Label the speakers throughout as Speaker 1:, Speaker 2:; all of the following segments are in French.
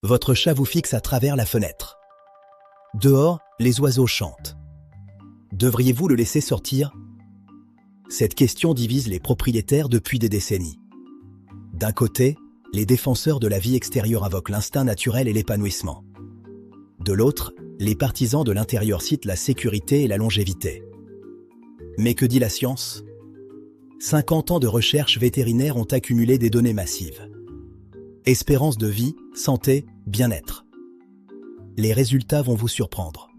Speaker 1: Votre chat vous fixe à travers la fenêtre. Dehors, les oiseaux chantent. Devriez-vous le laisser sortir? Cette question divise les propriétaires depuis des décennies. D'un côté, les défenseurs de la vie extérieure invoquent l'instinct naturel et l'épanouissement. De l'autre, les partisans de l'intérieur citent la sécurité et la longévité. Mais que dit la science? 50 ans de recherche vétérinaire ont accumulé des données massives. Espérance de vie, santé, bien-être. Les résultats vont vous surprendre.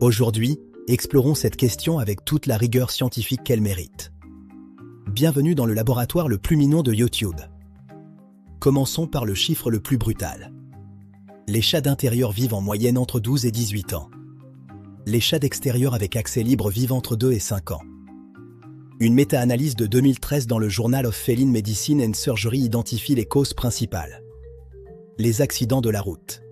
Speaker 1: Aujourd'hui, explorons cette question avec toute la rigueur scientifique qu'elle mérite. Bienvenue dans le laboratoire le plus mignon de YouTube. Commençons par le chiffre le plus brutal. Les chats d'intérieur vivent en moyenne entre 12 et 18 ans. Les chats d'extérieur avec accès libre vivent entre 2 et 5 ans. Une méta-analyse de 2013 dans le Journal of Feline Medicine and Surgery identifie les causes principales. Les accidents de la route.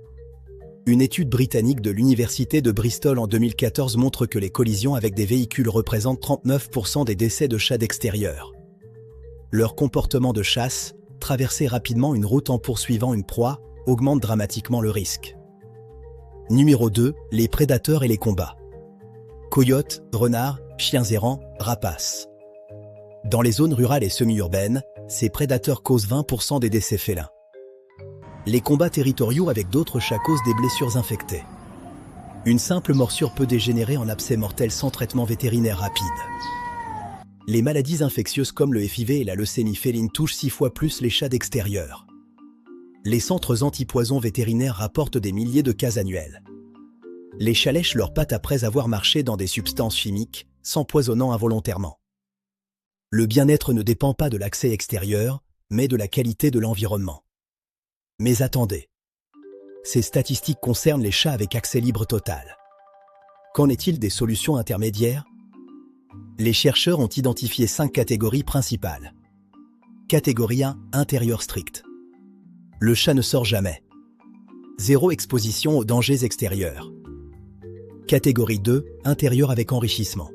Speaker 1: Une étude britannique de l'Université de Bristol en 2014 montre que les collisions avec des véhicules représentent 39% des décès de chats d'extérieur. Leur comportement de chasse, traverser rapidement une route en poursuivant une proie, augmente dramatiquement le risque. Numéro 2, les prédateurs et les combats. Coyotes, renards, chiens errants, rapaces. Dans les zones rurales et semi-urbaines, ces prédateurs causent 20% des décès félins. Les combats territoriaux avec d'autres chats causent des blessures infectées. Une simple morsure peut dégénérer en abcès mortel sans traitement vétérinaire rapide. Les maladies infectieuses comme le FIV et la leucémie féline touchent 6 fois plus les chats d'extérieur. Les centres antipoison vétérinaires rapportent des milliers de cas annuels. Les chats lèchent leurs pattes après avoir marché dans des substances chimiques, s'empoisonnant involontairement. Le bien-être ne dépend pas de l'accès extérieur, mais de la qualité de l'environnement. Mais attendez, ces statistiques concernent les chats avec accès libre total. Qu'en est-il des solutions intermédiaires? Les chercheurs ont identifié 5 catégories principales. Catégorie 1, intérieur strict. Le chat ne sort jamais. Zéro exposition aux dangers extérieurs. Catégorie 2, intérieur avec enrichissement.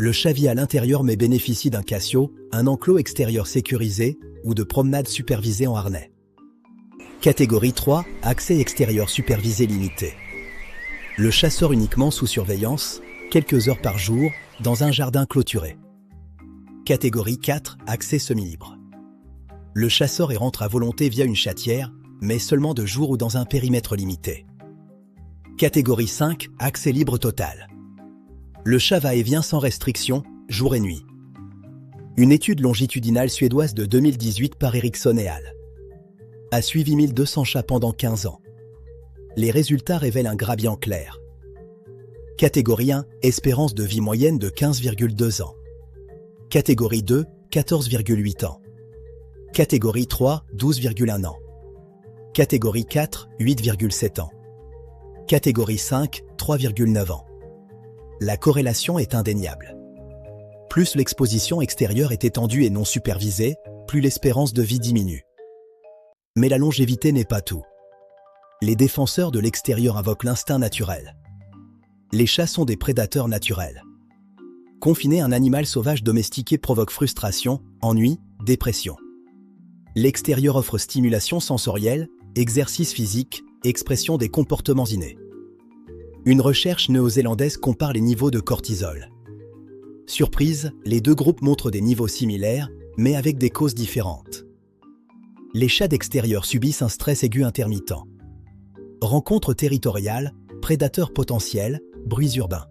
Speaker 1: Le chat vit à l'intérieur mais bénéficie d'un catio, un enclos extérieur sécurisé ou de promenades supervisées en harnais. Catégorie 3, accès extérieur supervisé limité. Le chat sort uniquement sous surveillance, quelques heures par jour, dans un jardin clôturé. Catégorie 4, accès semi-libre. Le chat sort et rentre à volonté via une chatière, mais seulement de jour ou dans un périmètre limité. Catégorie 5, accès libre total. Le chat va et vient sans restriction, jour et nuit. Une étude longitudinale suédoise de 2018 par Eriksson et al. a suivi 1200 chats pendant 15 ans. Les résultats révèlent un gradient clair. Catégorie 1, espérance de vie moyenne de 15,2 ans. Catégorie 2, 14,8 ans. Catégorie 3, 12,1 ans. Catégorie 4, 8,7 ans. Catégorie 5, 3,9 ans. La corrélation est indéniable. Plus l'exposition extérieure est étendue et non supervisée, plus l'espérance de vie diminue. Mais la longévité n'est pas tout. Les défenseurs de l'extérieur invoquent l'instinct naturel. Les chats sont des prédateurs naturels. Confiner un animal sauvage domestiqué provoque frustration, ennui, dépression. L'extérieur offre stimulation sensorielle, exercice physique, expression des comportements innés. Une recherche néo-zélandaise compare les niveaux de cortisol. Surprise, les deux groupes montrent des niveaux similaires, mais avec des causes différentes. Les chats d'extérieur subissent un stress aigu intermittent. Rencontres territoriales, prédateurs potentiels, bruits urbains.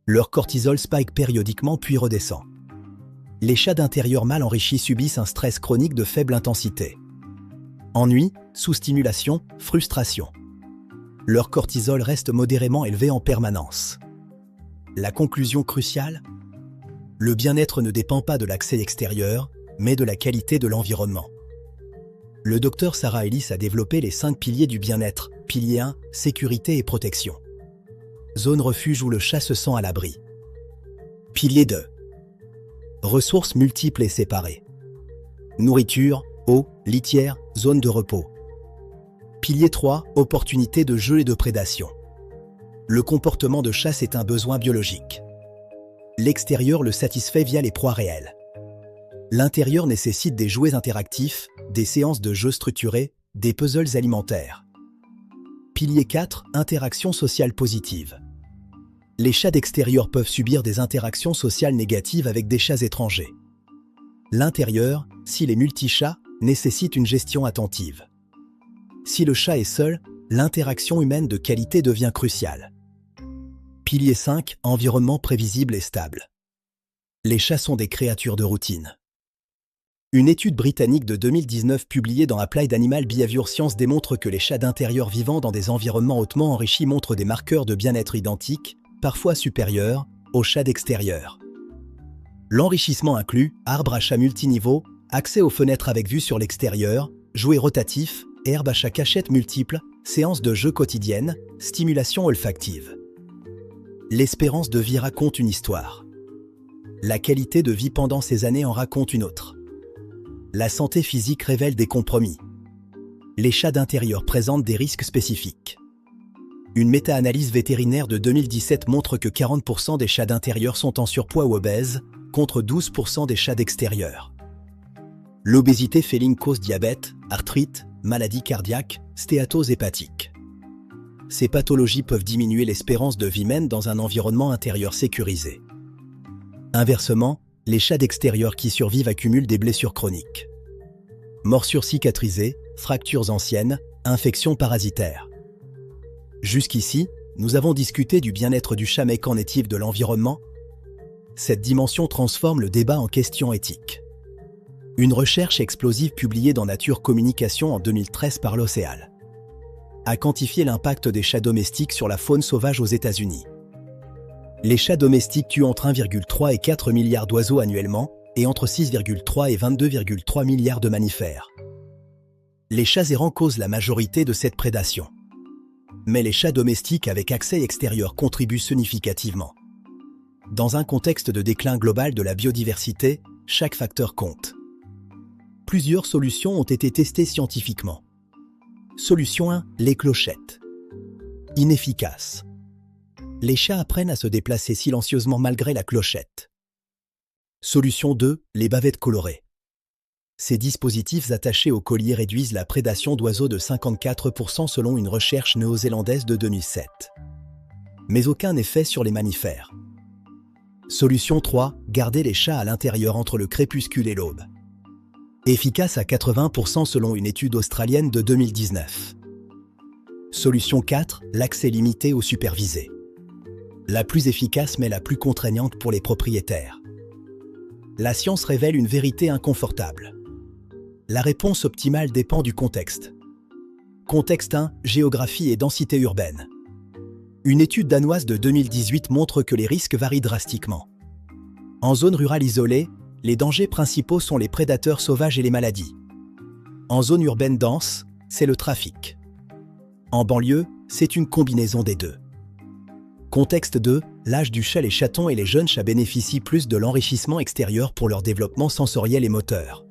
Speaker 1: Leur cortisol spike périodiquement puis redescend. Les chats d'intérieur mal enrichis subissent un stress chronique de faible intensité. Ennui, sous-stimulation, frustration. Leur cortisol reste modérément élevé en permanence. La conclusion cruciale? Le bien-être ne dépend pas de l'accès extérieur, mais de la qualité de l'environnement. Le docteur Sarah Ellis a développé les 5 piliers du bien-être. Pilier 1, sécurité et protection. Zone refuge où le chat se sent à l'abri. Pilier 2. Ressources multiples et séparées. Nourriture, eau, litière, zone de repos. Pilier 3, opportunité de jeu et de prédation. Le comportement de chasse est un besoin biologique. L'extérieur le satisfait via les proies réelles. L'intérieur nécessite des jouets interactifs, des séances de jeux structurés, des puzzles alimentaires. Pilier 4, interaction sociale positive. Les chats d'extérieur peuvent subir des interactions sociales négatives avec des chats étrangers. L'intérieur, s'il est multi-chat, nécessite une gestion attentive. Si le chat est seul, l'interaction humaine de qualité devient cruciale. Pilier 5, environnement prévisible et stable. Les chats sont des créatures de routine. Une étude britannique de 2019 publiée dans Applied Animal Behavior Science démontre que les chats d'intérieur vivant dans des environnements hautement enrichis montrent des marqueurs de bien-être identiques, parfois supérieurs, aux chats d'extérieur. L'enrichissement inclut arbre à chat multiniveau, accès aux fenêtres avec vue sur l'extérieur, jouets rotatifs, herbe à chat cachette multiples, séances de jeux quotidiennes, stimulation olfactive. L'espérance de vie raconte une histoire. La qualité de vie pendant ces années en raconte une autre. La santé physique révèle des compromis. Les chats d'intérieur présentent des risques spécifiques. Une méta-analyse vétérinaire de 2017 montre que 40% des chats d'intérieur sont en surpoids ou obèses, contre 12% des chats d'extérieur. L'obésité féline cause diabète, arthrite, maladie cardiaque, stéatose hépatique. Ces pathologies peuvent diminuer l'espérance de vie même dans un environnement intérieur sécurisé. Inversement, les chats d'extérieur qui survivent accumulent des blessures chroniques. Morsures cicatrisées, fractures anciennes, infections parasitaires. Jusqu'ici, nous avons discuté du bien-être du chat, mais qu'en est-il de l'environnement? Cette dimension transforme le débat en question éthique. Une recherche explosive publiée dans Nature Communication en 2013 par l'Océal a quantifié l'impact des chats domestiques sur la faune sauvage aux États-Unis. Les chats domestiques tuent entre 1,3 et 4 milliards d'oiseaux annuellement et entre 6,3 et 22,3 milliards de mammifères. Les chats errants causent la majorité de cette prédation. Mais les chats domestiques avec accès extérieur contribuent significativement. Dans un contexte de déclin global de la biodiversité, chaque facteur compte. Plusieurs solutions ont été testées scientifiquement. Solution 1, les clochettes. Inefficace. Les chats apprennent à se déplacer silencieusement malgré la clochette. Solution 2, les bavettes colorées. Ces dispositifs attachés au collier réduisent la prédation d'oiseaux de 54% selon une recherche néo-zélandaise de 2007. Mais aucun effet sur les mammifères. Solution 3, garder les chats à l'intérieur entre le crépuscule et l'aube. Efficace à 80% selon une étude australienne de 2019. Solution 4, l'accès limité ou supervisé. La plus efficace mais la plus contraignante pour les propriétaires. La science révèle une vérité inconfortable. La réponse optimale dépend du contexte. Contexte 1, géographie et densité urbaine. Une étude danoise de 2018 montre que les risques varient drastiquement. En zone rurale isolée, les dangers principaux sont les prédateurs sauvages et les maladies. En zone urbaine dense, c'est le trafic. En banlieue, c'est une combinaison des deux. Contexte 2, l'âge du chat. Les chatons et les jeunes chats bénéficient plus de l'enrichissement extérieur pour leur développement sensoriel et moteur.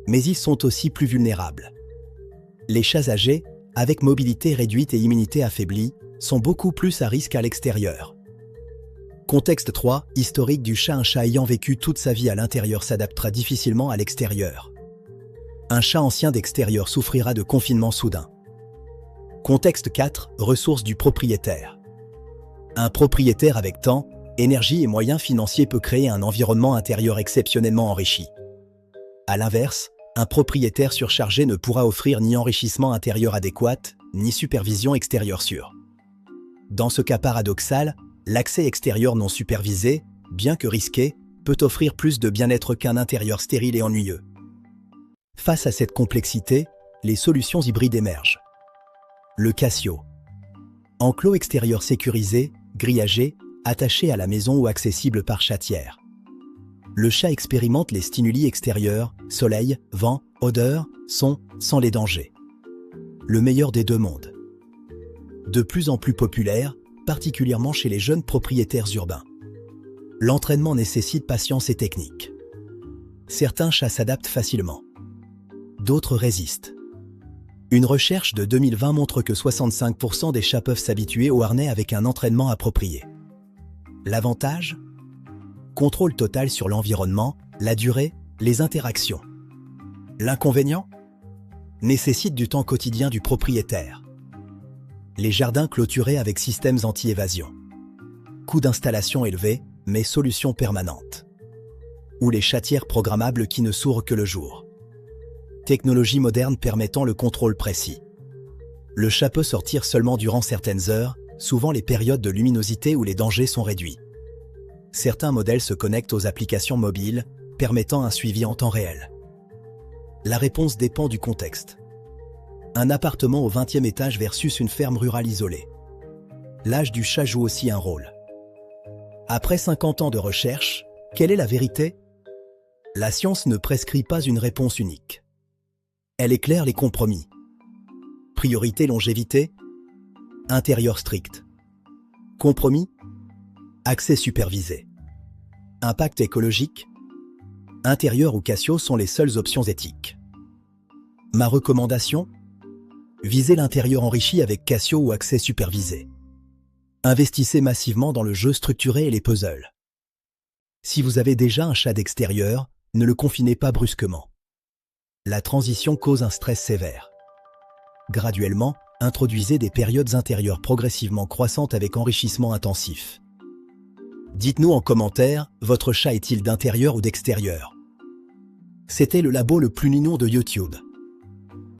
Speaker 1: Mais ils sont aussi plus vulnérables. Les chats âgés, avec mobilité réduite et immunité affaiblie, sont beaucoup plus à risque à l'extérieur. Contexte 3, historique du chat. Un chat ayant vécu toute sa vie à l'intérieur s'adaptera difficilement à l'extérieur. Un chat ancien d'extérieur souffrira de confinement soudain. Contexte 4, ressources du propriétaire. Un propriétaire avec temps, énergie et moyens financiers peut créer un environnement intérieur exceptionnellement enrichi. À l'inverse, un propriétaire surchargé ne pourra offrir ni enrichissement intérieur adéquat, ni supervision extérieure sûre. Dans ce cas paradoxal, l'accès extérieur non supervisé, bien que risqué, peut offrir plus de bien-être qu'un intérieur stérile et ennuyeux. Face à cette complexité, les solutions hybrides émergent. Le Casio. Enclos extérieur sécurisé, grillagé, attaché à la maison ou accessible par chatière. Le chat expérimente les stimuli extérieurs, soleil, vent, odeur, son, sans les dangers. Le meilleur des deux mondes. De plus en plus populaire, particulièrement chez les jeunes propriétaires urbains. L'entraînement nécessite patience et technique. Certains chats s'adaptent facilement. D'autres résistent. Une recherche de 2020 montre que 65% des chats peuvent s'habituer au harnais avec un entraînement approprié. L'avantage ? Contrôle total sur l'environnement, la durée, les interactions. L'inconvénient ? nécessitent du temps quotidien du propriétaire. Les jardins clôturés avec systèmes anti-évasion. Coût d'installation élevé, mais solution permanente. Ou les chatières programmables qui ne s'ouvrent que le jour. Technologie moderne permettant le contrôle précis. Le chat peut sortir seulement durant certaines heures, souvent les périodes de luminosité où les dangers sont réduits. Certains modèles se connectent aux applications mobiles, permettant un suivi en temps réel. La réponse dépend du contexte. Un appartement au 20e étage versus une ferme rurale isolée. L'âge du chat joue aussi un rôle. Après 50 ans de recherche, quelle est la vérité? La science ne prescrit pas une réponse unique. Elle éclaire les compromis. Priorité longévité, intérieur strict. Compromis, accès supervisé. Impact écologique, intérieur ou Casio sont les seules options éthiques. Ma recommandation, visez l'intérieur enrichi avec Casio ou accès supervisé. Investissez massivement dans le jeu structuré et les puzzles. Si vous avez déjà un chat d'extérieur, ne le confinez pas brusquement. La transition cause un stress sévère. Graduellement, introduisez des périodes intérieures progressivement croissantes avec enrichissement intensif. Dites-nous en commentaire, votre chat est-il d'intérieur ou d'extérieur? C'était le labo le plus mignon de YouTube.